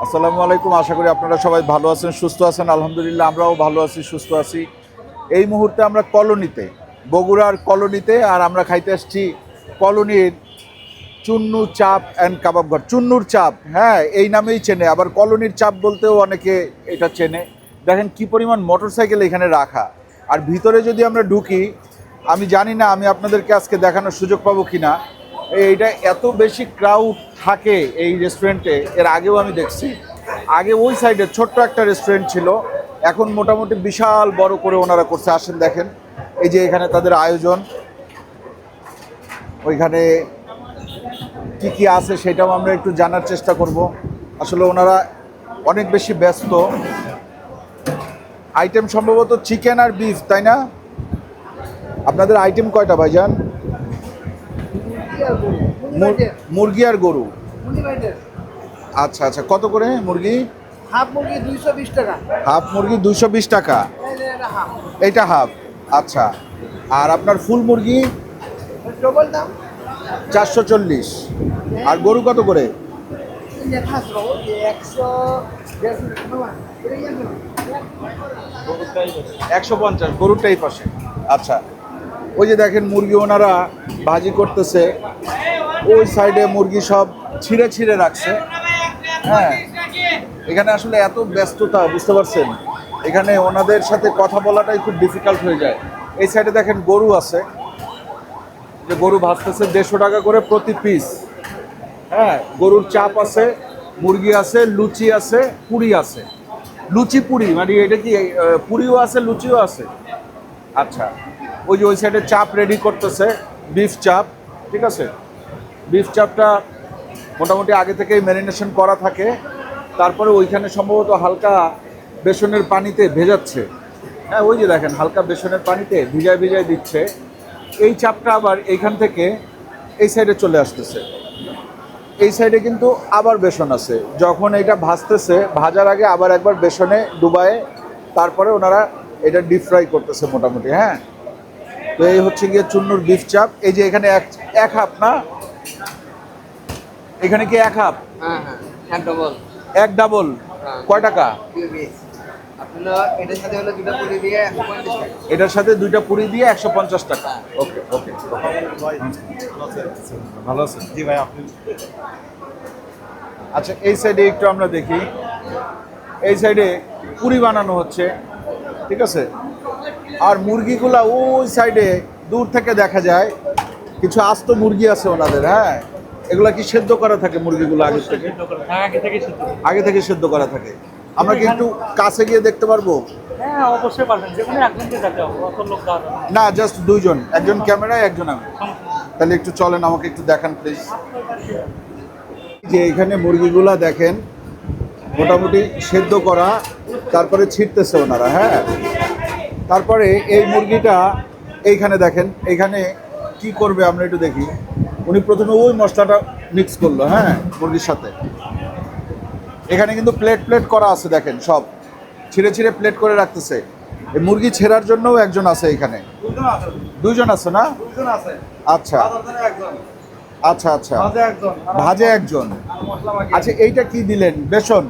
আসসালামু আলাইকুম। আশা করি আপনারা সবাই ভালো আছেন, সুস্থ আছেন। আলহামদুলিল্লাহ আমরাও ভালো আছি, সুস্থ আছি। এই মুহূর্তে আমরা কলোনিতে, বগুড়ার কলোনিতে, আর আমরা খাইতে আসছি কলোনির চুন্নু চাপ অ্যান্ড কাবাব ঘর। চুন্নুর চাপ, হ্যাঁ, এই নামেই চেনে, আবার কলোনির চাপ বলতেও অনেকে এটা চেনে। দেখেন কি পরিমাণ মোটরসাইকেল এখানে রাখা। আর ভিতরে যদি আমরা ঢুকি, আমি জানি না আমি আপনাদেরকে আজকে দেখানোর সুযোগ পাবো কিনা। এইটা এত বেশি ক্রাউড থাকে এই রেস্টুরেন্টে, এর আগেও আমি দেখছি। আগে ওই সাইডে ছোট্ট একটা রেস্টুরেন্ট ছিল, এখন মোটামুটি বিশাল বড় করে ওনারা করছে। আসেন দেখেন, এই যে এখানে তাদের আয়োজন, ওইখানে কি কি আছে সেটাও আমরা একটু জানার চেষ্টা করব। আসলে ওনারা অনেক বেশি ব্যস্ত। আইটেম সম্ভবত চিকেন আর বিফ, তাই না? আপনাদের আইটেম কয়টা ভাইজান? মুরগি আর গরু। আচ্ছা আচ্ছা, কত করে মুরগি? হাফ মুরগি 220 টাকা। হাফ মুরগি 220 টাকা। এটা হাফ। আচ্ছা, আর আপনার ফুল মুরগি? ডবল দাম 440। আর গরু কত করে? 150। গরুরটাই পাশে। আচ্ছা, ওই যে দেখেন মুরগি ওনারা ভাজি করতেছে, ওই সাইডে মুরগি সব ছিঁড়ে ছিঁড়ে রাখছে। হ্যাঁ, এখানে আসলে এত ব্যস্ততা, বুঝতে পারছেন, এখানে ওনাদের সাথে কথা বলাটাই খুব ডিফিকাল্ট হয়ে যায়। এই সাইডে দেখেন গরু আছে, যে গরু ভাজতেছে 150 টাকা করে প্রতি পিস। হ্যাঁ, গরুর চাপ আছে, মুরগি আছে, লুচি আছে, পুরি আছে। লুচি পুরি মানে এটা কি পুরিও আছে, লুচিও আছে? আচ্ছা, ওই যে ওই সাইডে চাপ রেডি করতেছে, বিফ চাপ। ঠিক আছে, বিফ চাপটা মোটামুটি আগে থেকেই ম্যারিনেশন করা থাকে, তারপরে ওইখানে সম্ভবত হালকা বেসনের পানিতে ভেজাচ্ছে। হ্যাঁ, ওই যে দেখেন হালকা বেসনের পানিতে ভিজায় ভিজায় দিচ্ছে। এই চাপটা আবার এইখান থেকে এই সাইডে চলে আসতেছে। এই সাইডে কিন্তু আবার বেসন আছে, যখন এটা ভাজতেছে, ভাজার আগে আবার একবার বেসনে ডুবায়ে তারপরে ওনারা এটা ডিপ ফ্রাই করতেছে মোটামুটি। হ্যাঁ, তো এই হচ্ছে গিয়ে চুন্নুর বিফ চাপ। এই যে এখানে এক হাফ না, এখানে কি এক হাফ? হ্যাঁ হ্যাঁ, এক ডবল। এক ডাবল কয় টাকা? আপনার এটার সাথে হলো দুটো পুরি দিয়ে 150 টাকা। এটার সাথে দুইটা পুরি দিয়ে 150 টাকা। ওকে ওকে, ভালো আছেন? জি ভাই, আপনি? আচ্ছা, এই সাইডে একটু আমরা দেখি। এই সাইডে পুরি বানানো হচ্ছে, ঠিক আছে। আর মুরগিগুলা ওই সাইডে দূর থেকে দেখা যায়, কিছু আস্ত মুরগি আছে ওনাদের। হ্যাঁ, এগুলা কি সেদ্ধ করা থাকে মুরগিগুলো আগে থেকে? আগে থেকে সেদ্ধ করা থাকে। আমরা কি একটু কাছে গিয়ে দেখতে পারবো? হ্যাঁ, অবশ্যই পারবেন। যে কোনো একজনকে যেতে হবে, অত লোক দাঁড়াবে না, জাস্ট দুইজন, একজন ক্যামেরায়, একজন আমি। তাহলে একটু চলেন, আমাকে একটু দেখান প্লিজ। যে এখানে মুরগিগুলা দেখেন মোটামুটি সেদ্ধ করা, তারপরে ছিটতেছে ওনারা। হ্যাঁ, তারপরে এই মুরগিটা এইখানে দেখেন, এইখানে কি করবে আমরা একটু দেখি। উনি প্রথমে ওই মশলাটা মিক্স করলো, হ্যাঁ, মুরগির সাথে। এখানে কিন্তু প্লেট প্লেট করা আছে, দেখেন সব ছিঁড়ে ছিঁড়ে প্লেট করে রাখতেছে। এই মুরগি ছেঁড়ার জন্যও একজন আছে এখানে। দুইজন আছে না? আচ্ছা আচ্ছা আচ্ছা, ভাজে একজন। আচ্ছা, এইটা কি দিলেন? বেসন?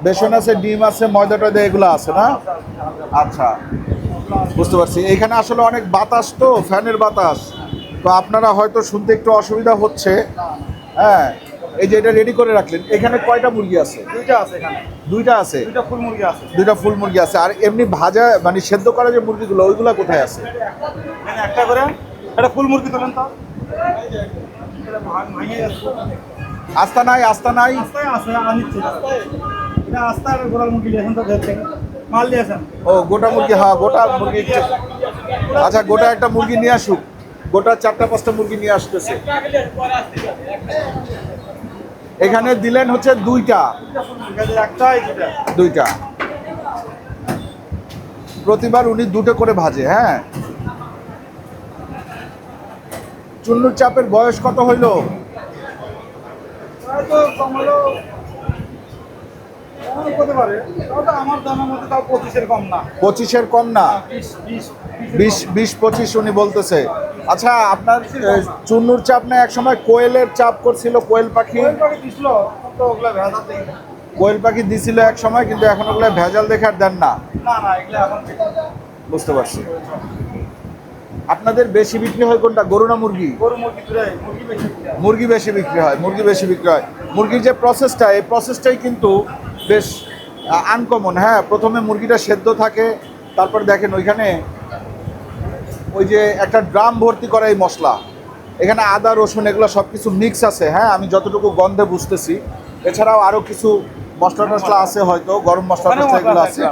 বেসন আছে, ডিম আছে, ময়দা টয়দা এগুলো আছে না? আচ্ছা, বুঝতে পারছি। এইখানে আসলে অনেক বাতাস, তো ফ্যানের বাতাস, তো আপনারা হয়তো শুনতে একটু অসুবিধা হচ্ছে। হ্যাঁ, এই যে এটা রেডি করে রাখলেন। এখানে কয়টা মুরগি আছে? দুইটা আছে এখানে। দুইটা আছে? দুইটা ফুল মুরগি আছে। দুইটা ফুল মুরগি আছে। আর এমনি ভাজা মানে সেদ্ধ করা যে মুরগিগুলো, ওইগুলো কোথায় আছে? এখানে একটা করে একটা ফুল মুরগি তোলেন তো। আস্তা নাই, আস্তা নাই। আস্তায় আছে, আনিচ্ছি। এটা আস্তা আর গোড়াল মুরগি দিয়েছেন তো, দেখছেন মাল দিয়েছেন। ও, গোটা মুরগি, হ্যাঁ গোটা মুরগি। আচ্ছা, গোটা একটা মুরগি নিয়ে আসুক, গোটা 4-5টা মুরগি নিয়ে আসতেছে। এখানে দিলেন হচ্ছে দুইটা। দুইটা প্রতিবার উনি দুটো করে ভাজে। হ্যাঁ, চুন্নুর চাপের বয়স কত হইল? হতে পারে, তাও তো আমার জানার মধ্যে তাও 25-এর কম না। 25-এর কম না, 20 20-25 উনি বলতেছে। আচ্ছা, আপনার চুন্নুর চাপ না এক সময় কোয়েলের চাপ করছিল, কোয়েল পাখি? কোয়েল পাখি দিছিল, তো ওগুলা ভেজাল দেই না। কোয়েল পাখি দিছিল এক সময়, কিন্তু এখন ওগুলো ভেজাল দেখার দেন না। না না, এগুলা এখন বুঝতে পারছি। আপনাদের বেশি বিক্রি হয় কোনটা, গরু না মুরগি? গরু মুরগি দুটাই, মুরগি বেশি বিক্রি হয়। মুরগি বেশি বিক্রি হয়, মুরগি বেশি বিক্রি হয়। মুরগির যে প্রসেসটা, এই প্রসেসটাই কিন্তু বেশ আনকমন। হ্যাঁ, প্রথমে মুরগিটা সেদ্ধ থাকে, তারপর দেখেন ওইখানে ওই যে একটা ড্রাম ভর্তি করা এই মশলা, এখানে আদা রসুন এগুলো সব কিছু মিক্স আছে। হ্যাঁ, আমি যতটুকু গন্ধে বুঝতেছি, এছাড়াও আরও কিছু মশলা টশলা আছে, হয়তো গরম মশলা টশলা এগুলো আছে,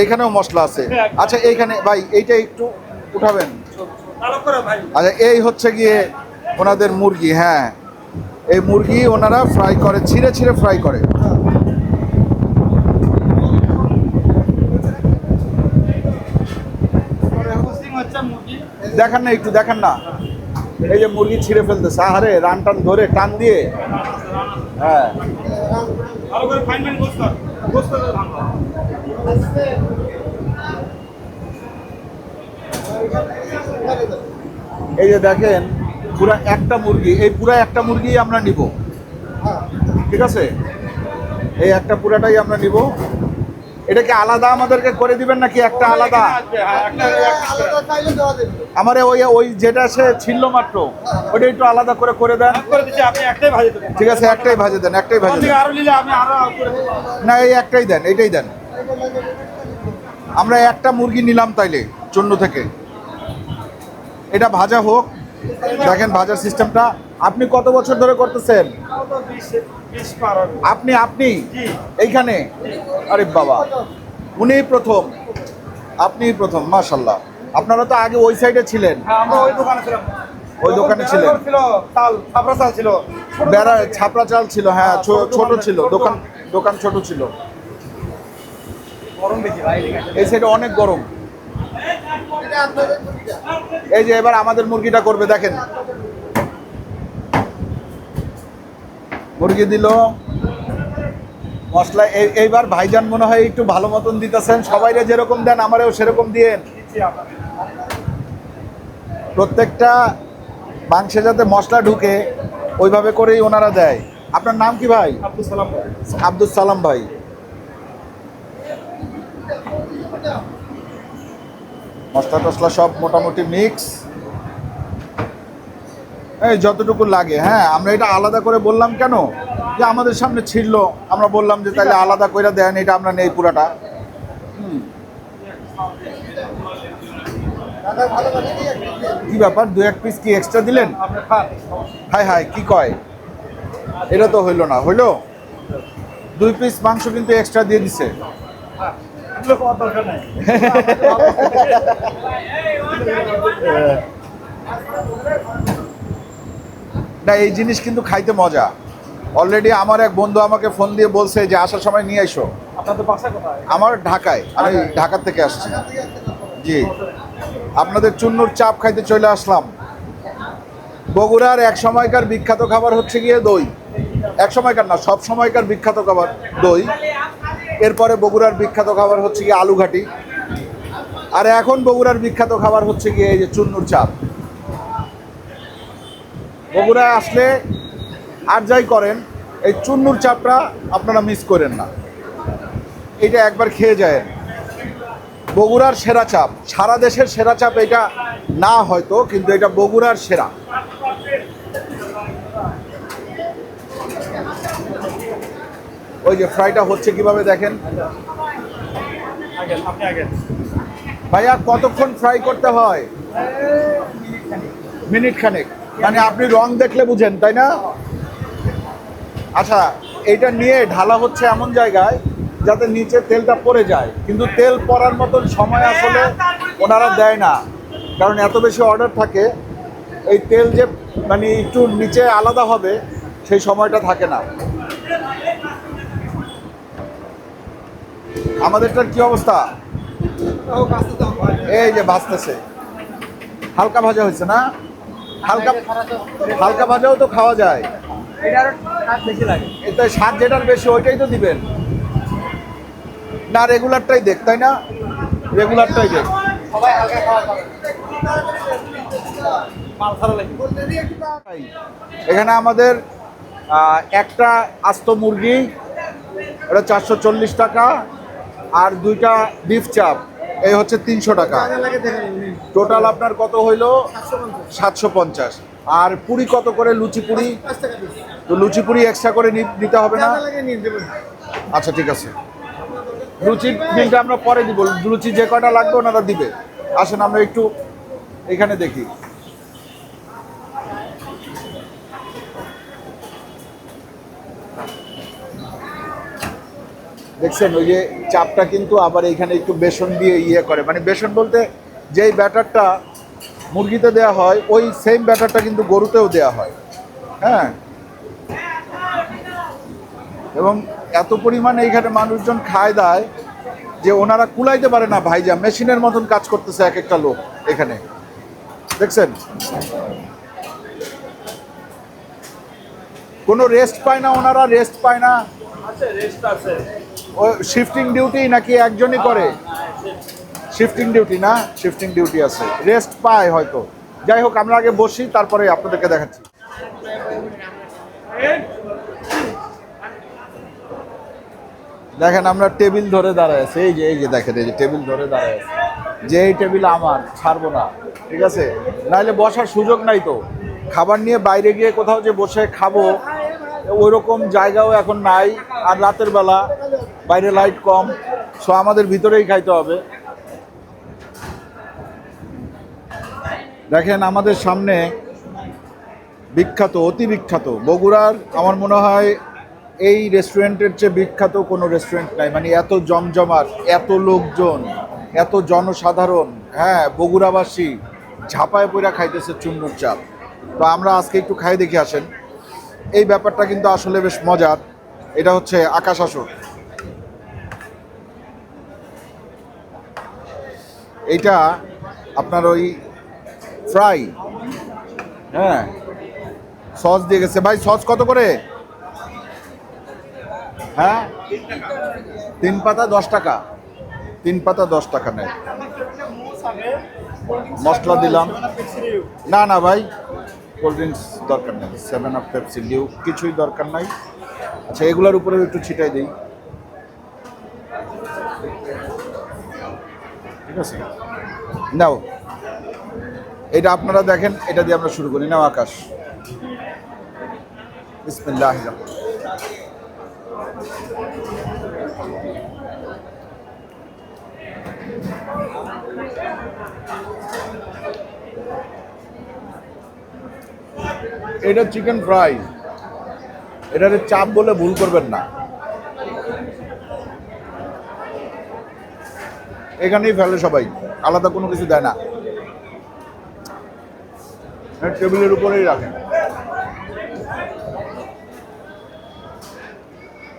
এখানেও মশলা আছে। আচ্ছা, এইখানে ভাই এইটা একটু উঠাবেন। ভালো করে ভাই। আচ্ছা, এই হচ্ছে গিয়ে ওনাদের মুরগি। হ্যাঁ, এই মুরগি ওনারা ফ্রাই করে, ছিঁড়ে ছিঁড়ে ফ্রাই করে। রোস্টিং হচ্ছে মুরগি। দেখান না, একটু দেখান না। এই যে মুরগি ছিঁড়ে ফেলতেছে, আহারে রান টান ধরে টান দিয়ে। হ্যাঁ, ভালো করে ফাইন ফাইন গোস্ত কর। গোস্ত করে ভাঙো। এই যে দেখেন পুরা একটা মুরগি, এই পুরা একটা মুরগি আমরা নিব, ঠিক আছে? এই একটা পুরাটাই আমরা নিব। এটা কি আলাদা আমাদেরকে করে দিবেন নাকি একটা আলাদা? হ্যাঁ, একটা আমার ওই ওই যেটা সে ছিল মাত্র, ওটা একটু আলাদা করে করে দেন। করে দিচ্ছি, আপনি একটাই ভাজি দেবেন। ঠিক আছে, একটাই ভাজে দেন, একটাই ভাজে আপনি দেন। আরো নিলে আমি আরো করে দেবো। না, এই একটাই দেন, এইটাই দেন। আমরা একটা মুরগি নিলাম তাইলে চুন্নু থেকে। এটা ভাজা হোক। দেখেন ভাজার সিস্টেমটা। আপনি কত বছর ধরে করতেছেন? তাও তো 20 পার হবে। আপনি আপনি জি। এইখানে? আরে বাবা, উনিই প্রথম, আপনিই প্রথম, মাশাল্লাহ। আপনারা তো আগে ওই সাইডে ছিলেন, হ্যাঁ, আমরা ওই দোকানে ছিলাম। ওই দোকানে ছিলেন। ছিল চাল, ছাপড়া চাল ছিল। বেড়া ছাপড়া চাল ছিল। হ্যাঁ, ছোট ছিল দোকান, দোকান ছোট ছিল। গরম বেশি ভাই। এই সাইডে অনেক গরম। এই যে এবার আমাদের মুরগিটা করবে, দেখেন। মুরগি দিল, মশলা এইবার ভাইজান মনে হয় একটু ভালো মতন দিতেছেন। সবাইরে যেরকম দেন আমারেও সেরকম দিয়েন। দিচ্ছি আপনাকে। প্রত্যেকটা মাংসে যাতে মশলা ঢুকে ওইভাবে করেই ওনারা দেয়। আপনার নাম কি ভাই? আব্দুল সালাম ভাই। আব্দুল সালাম ভাই। মশলা টশলা সব মোটামুটি মিক্স, এই যতটুকু লাগে। হ্যাঁ, আমরা এটা আলাদা করে বললাম কেন, যে আমাদের সামনে ছিল, আমরা বললাম যে তাহলে আলাদা করে দেন, এটা আমরা নেই পুরাটা। কি ব্যাপার, 2-1 পিস কি এক্সট্রা দিলেন? আপনি খান। হাই হাই, কি কয়? এটা তো হইলো না, হইলো 2 পিস মাংস কিন্তু এক্সট্রা দিয়ে দিছে। এগুলো খাওয়ার দরকার নাই। না, এই জিনিস কিন্তু খাইতে মজা। অলরেডি আমার এক বন্ধু আমাকে ফোন দিয়ে বলছে যে আসার সময় নিয়ে এসো। আপনাদের বাসা কোথায়? আমার ঢাকায়, আমি ঢাকা থেকে আসছি। জি, আপনাদের চুন্নুর চাপ খাইতে চলে আসলাম। বগুড়ার এক সময়কার বিখ্যাত খাবার হচ্ছে গিয়ে দই। এক সময়কার না, সব সময়কার বিখ্যাত খাবার দই। এরপরে বগুড়ার বিখ্যাত খাবার হচ্ছে গিয়ে আলুঘাটি। আর এখন বগুড়ার বিখ্যাত খাবার হচ্ছে গিয়ে এই যে চুন্নুর চাপ। বগুড়ায় আসলে আর যাই করেন, এই চুন্নুর চাপটা আপনারা মিস করেন না। এইটা একবার খেয়ে যায়। বগুড়ার সেরা চাপ, সারা দেশের সেরা চাপ এটা না হয়তো, কিন্তু এটা বগুড়ার সেরা। ওই যে ফ্রাইটা হচ্ছে কিভাবে দেখেন। আপনি আগে। ভাইয়া কতক্ষণ ফ্রাই করতে হয়? মিনিট খানেক। মানে আপনি রং দেখলে বুঝেন, তাই না? আচ্ছা, এইটা নিয়ে ঢালা হচ্ছে এমন জায়গায় যাতে নিচে তেলটা পড়ে যায়, কিন্তু তেল পড়ার মতন সময় আসলে ওনারা দেয় না, কারণ এত বেশি অর্ডার থাকে। এই তেল যে মানে একটু নিচে আলাদা হবে সেই সময়টা থাকে না। আমাদেরটার কি অবস্থা? এই যে ভাজতেছে, হালকা ভাজা হয়েছে না? হালকা হালকা ভাজাও তো খাওয়া যায়। এটা আরো স্বাদ বেশি লাগে। এতে স্বাদ যেটার বেশি ওইটাই তো দিবেন। না রেগুলারটাই দেখ, তাই না? রেগুলারটাই দেখ। সবাই হালকা খাওয়া খাবে। এখানে আমাদের একটা আস্ত মুরগি, এটা 440 টাকা, আর 2টা বিফ চাপ এই হচ্ছে 300 টাকা। টোটাল আপনার কত হইলো? 750। আর পুরি কত করে? লুচি পুরি? তো লুচি পুরি এক্সট্রা করে নিতে হবে না? আচ্ছা ঠিক আছে, লুচির বিলটা আমরা পরে দিব। লুচি যে কটা লাগবে ওনারা দিবে। আসেন আমরা একটু এখানে দেখি। দেখছেন ওই যে চাপটা কিন্তু আবার এখানে একটু বেসন দিয়ে ইয়ে করে, মানে বেসন বলতে যেই ব্যাটারটা মুরগিতে দেওয়া হয় ওই সেম ব্যাটারটা কিন্তু গরুতেও দেওয়া হয়। হ্যাঁ, এবং এত পরিমাণে এইখানে মানুষজন খায় দায় যে ওনারা কুলাইতে পারে না ভাইজা, মেশিনের মতন কাজ করতেছে এক একটা লোক এখানে, দেখছেন? কোনো রেস্ট পায় না ওনারা, রেস্ট পায় না। ও শিফটিং ডিউটি নাকি একজনই করে? শিফটিং ডিউটি না, শিফটিং ডিউটি আছে, রেস্ট পায় হয়তো। যাই হোক, আমরা আগে বসি, তারপরে আপনাদেরকে দেখাচ্ছি। দেখেন আমরা টেবিল ধরে দাঁড়ায় আছি, এই যে দেখেন, এই যে টেবিল ধরে দাঁড়ায় আছে, যে এই টেবিল আমার, ছাড়বো না, ঠিক আছে? নাইলে বসার সুযোগ নাই তো। খাবার নিয়ে বাইরে গিয়ে কোথাও যে বসে খাবো ওইরকম জায়গাও এখন নাই। আর রাতের বেলা বাইরে লাইট কম, সো আমাদের ভিতরেই খাইতে হবে। দেখেন আমাদের সামনে বিখ্যাত, অতি বিখ্যাত বগুড়ার, আমার মনে হয় এই রেস্টুরেন্টের চেয়ে বিখ্যাত কোনো রেস্টুরেন্ট নাই। মানে এত জমজমাট, এত লোকজন, এত জনসাধারণ, হ্যাঁ, বগুড়াবাসী ঝাঁপায় পইরা খাইতেছে চুন্নুর চাপ। তো আমরা আজকে একটু খাই দেখি, আসেন। এই ব্যাপারটা কিন্তু আসলে বেশ মজার। এটা হচ্ছে আকাশ আসর। এইটা আপনার ওই ফ্রাই, হ্যাঁ, সস দিয়ে গেছে। ভাই সস কত করে? হ্যাঁ, 3 পাতা 10 টাকা, 3 পাতা 10 টাকা নেয়। মশলা দিলাম। না না ভাই, কোল্ড ড্রিঙ্কস দরকার নেই, 7 আপ, পেপসি, লিউ কিছুই দরকার নাই। আচ্ছা, এগুলোর উপরে একটু ছিটাই দিই, ঠিক আছে? নাও, এটা আপনারা দেখেন, এটা দিয়ে আমরা শুরু করি। নাও আকাশ, বিসমিল্লাহির রহমানির রহিম। এটা চিকেন ফ্রাই, এটারে চাপ বলে ভুল করবেন না। এখানেই ফেলে সবাই, আলাদা কোনো কিছু দেয় না, টেবিলের উপরেই রাখেন।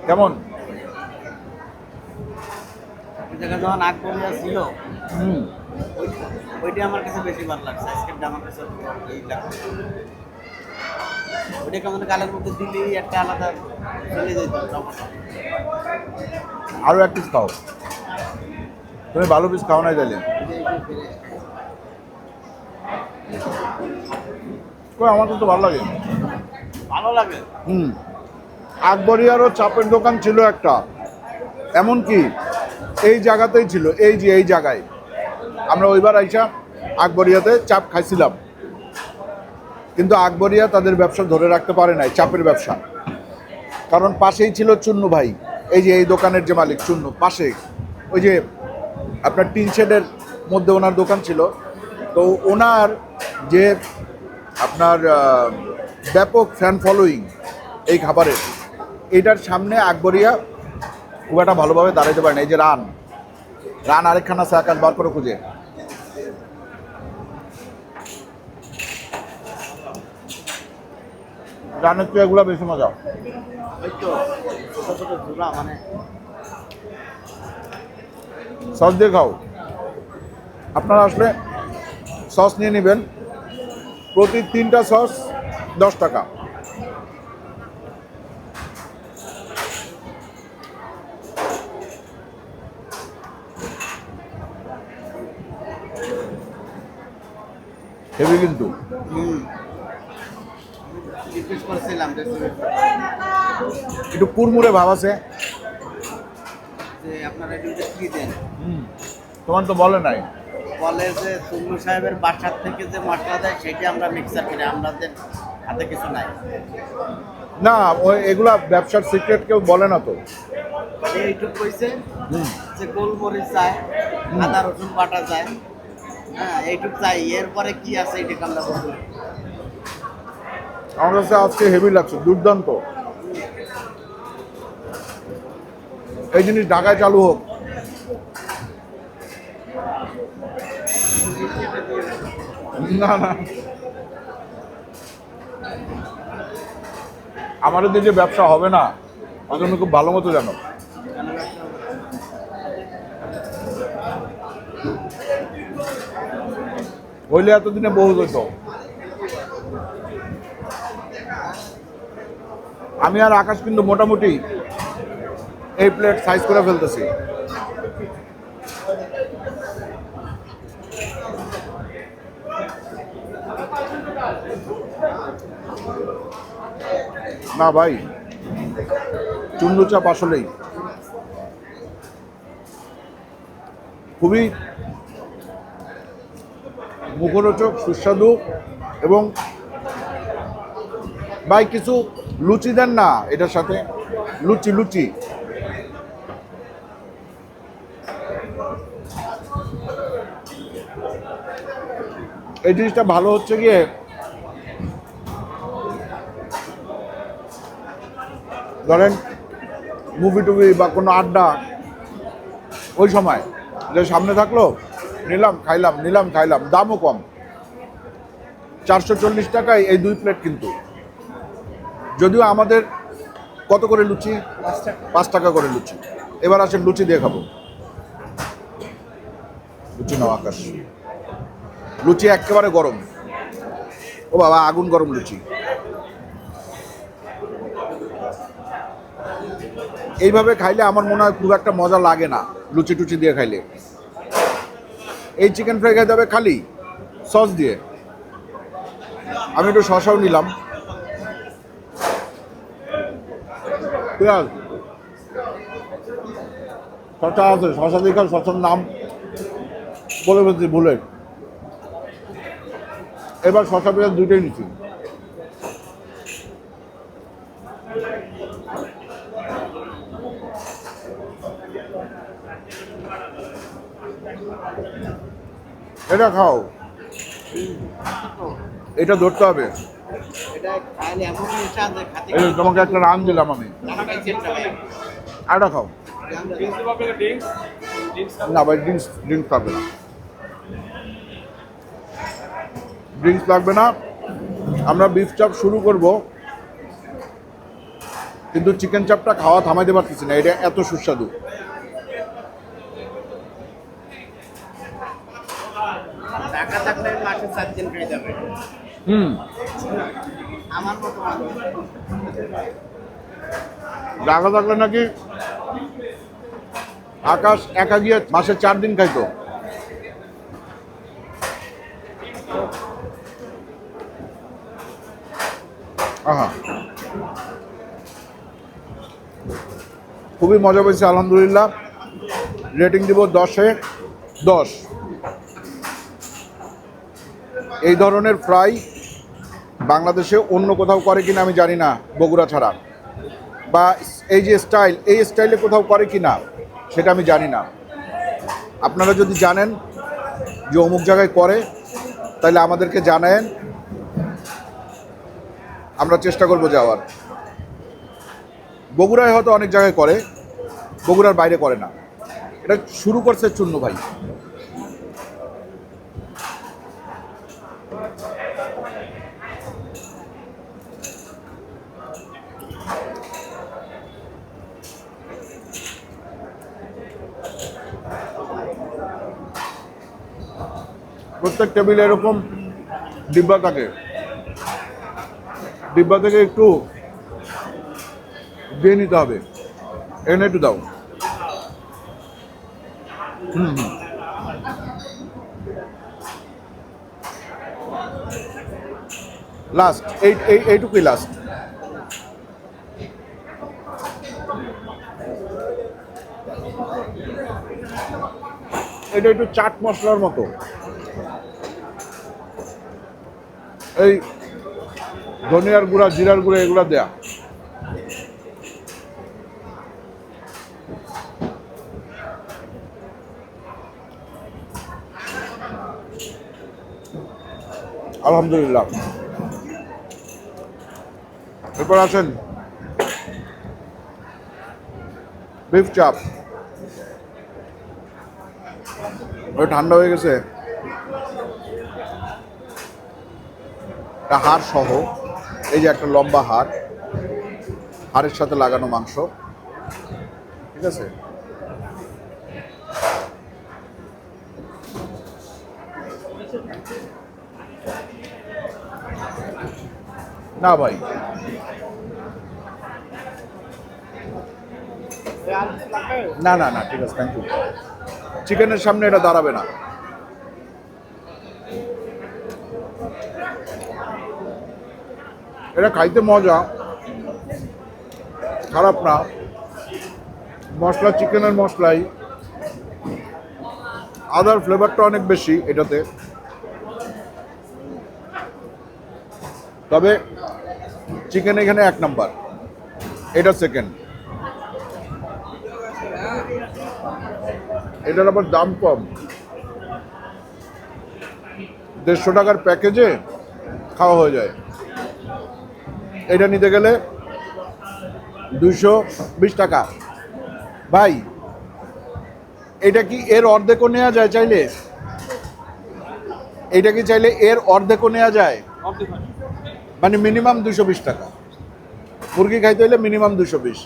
কেমন? যখন আকবরিয়া ছিল হুম, ওইটা আমার কাছে বেশি ভালো লাগছে। আজকেরটা আমার কাছে এই লাগছে। ওইটা কেমন কালের মধ্যে দিলেই একটা আলাদা চলে যেত। আরও এক পিস খাও, তুমি ভালো পিস খাও নাই তাইলে। আমার তো ভালো লাগে, ভালো লাগে। আকবরিয়ারও চাপের দোকান ছিল একটা, এমনকি এই জায়গাতেই ছিল, এই যে এই জায়গায় আমরা ওইবার আইসা আকবরিয়াতে চাপ খাইছিলাম। কিন্তু আকবরিয়া তাদের ব্যবসা ধরে রাখতে পারে নাই, চাপের ব্যবসা, কারণ পাশেই ছিল চুন্নু ভাই, এই যে এই দোকানের যে মালিক চুন্নু, পাশে ওই যে আপনার টিন শেডের মধ্যে ওনার দোকান ছিল। তো ওনার যে আপনার ব্যাপক ফ্যান ফলোয়িং এই খাবারের, এইটার সামনে আকবরিয়া খুব একটা ভালোভাবে দাঁড়াইতে পারে না। এই যে রান আরেকখানা আছে, আকাশ বার করে খুঁজে। রানের তো এগুলো বেশি মজা। ওই তো ছোট ছোট ঝুলা, মানে সস দিয়ে খাও। আপনারা আসলে সস নিয়ে নেবেন, প্রতি 3টা সস 10 টাকা। হেভি কিন্তু। রিকোয়েস্ট করেছিলাম একটু কুড়মুড়ে ভাব আছে। যে আপনারা ডিউটি কি দেন, তোমার তো বলে নাই। বলে যে সুমু সাহেবের বাসার থেকে যে মশলা দেয় সেটা আমরা মিক্সার করি, আমাদের হাতে কিছু নাই। না, ওই এগুলা ব্যবসার সিক্রেট কেউ বলে না তো। এইটুকু কইছে যে গোলমরিচ চায়, আদা রসুন বাটা চায়, হ্যাঁ এইটুকু চাই, এরপরে কি আছে এইটুকু আমরা বলবো। আমার কাছে আজকে হেভি লাগছে, দুর্দান্ত। এই জিনিস ঢাকায় চালু হোক। না না, আমাদের দিকে ব্যবসা হবে না, তুমি খুব ভালো মতো জানো। হইলে এতদিনে বহু হইতো। আমি আর আকাশ কিন্তু মোটামুটি এই প্লেট সাইজ করে ফেলতেছি। না ভাই, চুন্নু চাপ আসলেই খুবই মুখরোচক, সুস্বাদু। এবং ভাই কিছু লুচি দেন না এটার সাথে, লুচি লুচি। এই জিনিসটা ভালো হচ্ছে গিয়ে ধরেন মুভি টুভি বা কোনো আড্ডা, ওই সময় যে সামনে থাকলো, নিলাম খাইলাম, নিলাম খাইলাম, দামও কম। 440 টাকায় এই 2 প্লেট কিন্তু। যদিও আমাদের কত করে লুচি? 5 টাকা করে লুচি। এবার আসেন লুচি দিয়ে খাবো। লুচি নাও আকাশ, লুচি একেবারে গরম। ও বাবা, আগুন গরম লুচি। এইভাবে খাইলে আমার মনে হয় খুব একটা মজা লাগে না লুচি টুচি দিয়ে খাইলে। এই চিকেন ফ্রাই খাইতে হবে খালি সস দিয়ে। আমি একটু শসাও নিলাম, পেঁয়াজ, শসা আছে, শসা দিয়ে খাও। শসার নাম বলে বলছি ভুলে। এবার শসা পেঁয়াজ দুইটাই নিচ্ছি। এটা খাও, এটা ধরতে হবে। এটা খাইলে এমন নেশা যে খাতে এই যে তোমাকে একটা রান দিলাম আমি, আটা খাও। না ভাই, ড্রিঙ্কস ড্রিঙ্কস লাগবে না, ড্রিঙ্কস লাগবে না। আমরা বিফ চাপ শুরু করব, কিন্তু চিকেন চাপটা খাওয়া থামাইতে পারতেছি না, এটা এত সুস্বাদু। টাকা থাকলে মাসে 4 দিন খেয়ে যাবে। আমার মতো মানুষ জায়গা থাকলে নাকি আকাশ একা গিয়ে মাসে 4 দিন খাইতো। আহা, খুবই মজা পেয়েছে আলহামদুলিল্লাহ। রেটিং দিব 10-এ 10। এই ধরনের ফ্রাই বাংলাদেশে অন্য কোথাও করে কিনা আমি জানি না, বগুড়া ছাড়া। বা এই যে স্টাইল, এই স্টাইলে কোথাও করে কিনা সেটা আমি জানি না। আপনারা যদি জানেন যে অমুক জায়গায় করে, তাহলে আমাদেরকে জানায়েন, আমরা চেষ্টা করব যাওয়ার। বগুড়ায় হয়তো অনেক জায়গায় করে, বগুড়ার বাইরে করে না। এটা শুরু করছে চুন্নু ভাই। প্রত্যেক টেবিলে এরকম ডিব্বা থাকে, ডিব্বা থেকে একটু দিয়ে নিতে হবে। এনে একটু দাও। লাস্ট এইটুকুই লাস্ট। এটা একটু চাট মশলার মতো, এই ধনিয়ার গুঁড়া, জিরার গুঁড়া এগুলা দেয়া। আলহামদুলিল্লাহ। এরপর আছেন বিফ চাপ। ওই ঠান্ডা হয়ে গেছে, হাড় সহ, এই যে একটা লম্বা হাড়, হাড়ের সাথে লাগানো মাংস, ঠিক আছে। না ভাই, না না না, ঠিক আছে, থ্যাংক ইউ। চিকেনের সামনে এটা দাঁড়াবে না। এটা খাইতে মজা, খারাপ না। মশলা চিকেনের মশলাই, আদার ফ্লেভারটা অনেক বেশি এটাতে। তবে চিকেন এখানে 1 নাম্বার, এটা সেকেন্ড। এটার আবার দাম কম, 150 টাকার প্যাকেজে খাওয়া হয়ে যায়। এটা নিতে গেলে 220 টাকা। ভাই, এটা কি এর অর্ধেকও নেওয়া যায় চাইলে? এটা কি চাইলে এর অর্ধেকও নেওয়া যায়? মানে মিনিমাম 220 টাকা। মুরগি খাইতে হলে মিনিমাম 220,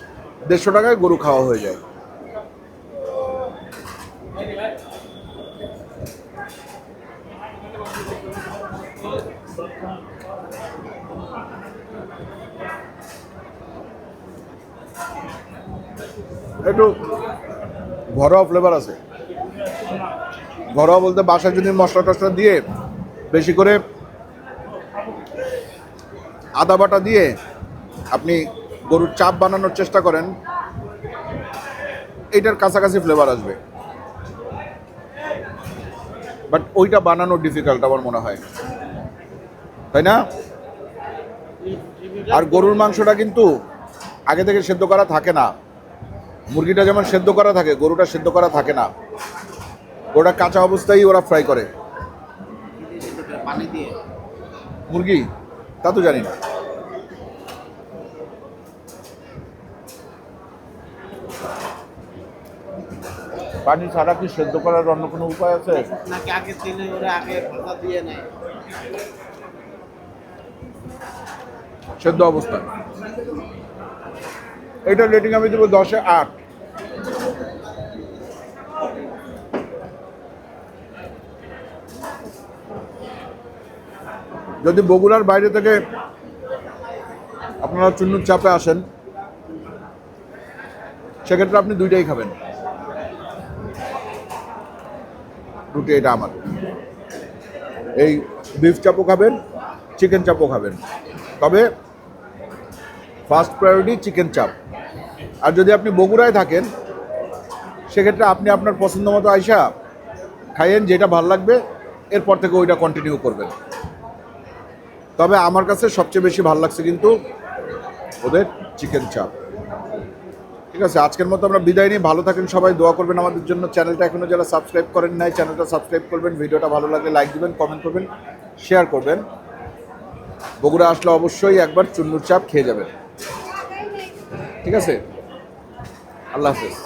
150 টাকায় গরু খাওয়া হয়ে যায়। একটু ঘরোয়া ফ্লেভার আছে। ঘরোয়া বলতে বাসায় যদি মশলা টশলা দিয়ে বেশি করে আদা বাটা দিয়ে আপনি গরুর চাপ বানানোর চেষ্টা করেন, এইটার কাছাকাছি ফ্লেভার আসবে। বাট ওইটা বানানো ডিফিকাল্ট আমার মনে হয়, তাই না? আর গরুর মাংসটা কিন্তু আগে থেকে সেদ্ধ করা থাকে না। মুরগিটা যেমন সেদ্ধ করা থাকে, গরুটা সেদ্ধ করা থাকে না। ওটা কাঁচা অবস্থায় ওরা ফ্রাই করে। পানি দিয়ে মুরগি তা তো জানি না। পানি ছাড়া কি সেদ্ধ করার অন্য কোনো উপায় আছে? নাকি আগে তেলে ওরা আগে ভাজা দিয়ে নেয়? সেদ্ধ অবস্থা। এটা রেটিং আমি দেবো 10-এ 8। যদি বগুড়ার বাইরে থেকে আপনারা চুন্নুর চাপে আসেন, সেক্ষেত্রে আপনি দুইটাই খাবেন। রুটি এটা আমার, এই বিফ চাপও খাবেন, চিকেন চাপও খাবেন। তবে ফার্স্ট প্রায়োরিটি চিকেন চাপ। আর যদি আপনি বগুড়ায় থাকেন, সেক্ষেত্রে আপনি আপনার পছন্দ মতো আইসা খাইয়েন, যেটা ভালো লাগবে এরপর থেকে ওইটা কন্টিনিউ করবেন। তবে আমার কাছে সবচেয়ে বেশি ভালো লাগছে কিন্তু ওদের চিকেন চাপ। ঠিক আছে, আজকের মতো আমরা বিদায় নিই। ভালো থাকেন সবাই, দোয়া করবেন আমাদের জন্য। চ্যানেলটা এখনও যারা সাবস্ক্রাইব করেন নাই, চ্যানেলটা সাবস্ক্রাইব করবেন। ভিডিওটা ভালো লাগলে লাইক দিবেন, কমেন্ট করবেন, শেয়ার করবেন। বগুড়া আসলে অবশ্যই একবার চুন্নুর চাপ খেয়ে যাবেন। ঠিক আছে, আল্লাহ হাফেজ।